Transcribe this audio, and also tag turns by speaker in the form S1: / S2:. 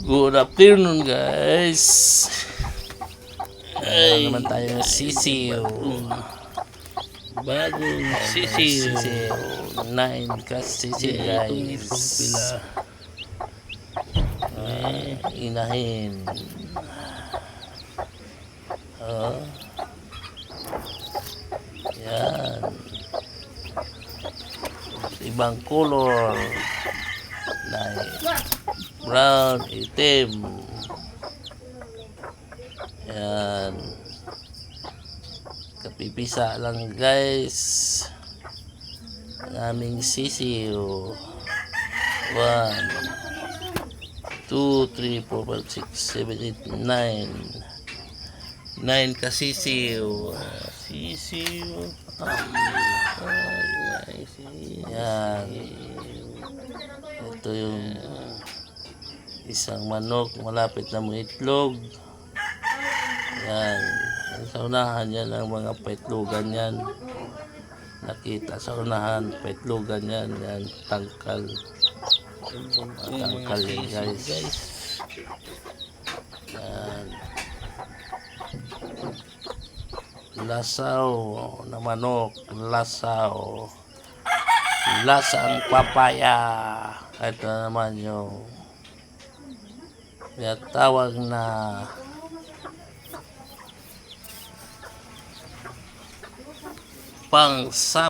S1: Good afternoon, guys. Ay, naman tayo sisiw.
S2: Bagong sisiw.
S1: 9 kasisiw, guys. Inahin. Oh. Yan. Ibang color. Brown, itim. Yan. Kapipisa lang, guys. Ang aming sisiw. 1, 2, 3, 4, 5, 6, 7, 8, 9. 9 kasisiw.
S2: Sisiw.
S1: Yan. Ito yung isang manok malapit na itlog. Yan. Sa unahan yan ang mga paitlogan yan. Nakita sa unahan paitlogan yan. Yan, tangkal. Tangkal yan, guys. Yan. Lasaw na manok. Lasaw. Lasang papaya. Ito naman yung tawag na pangsap.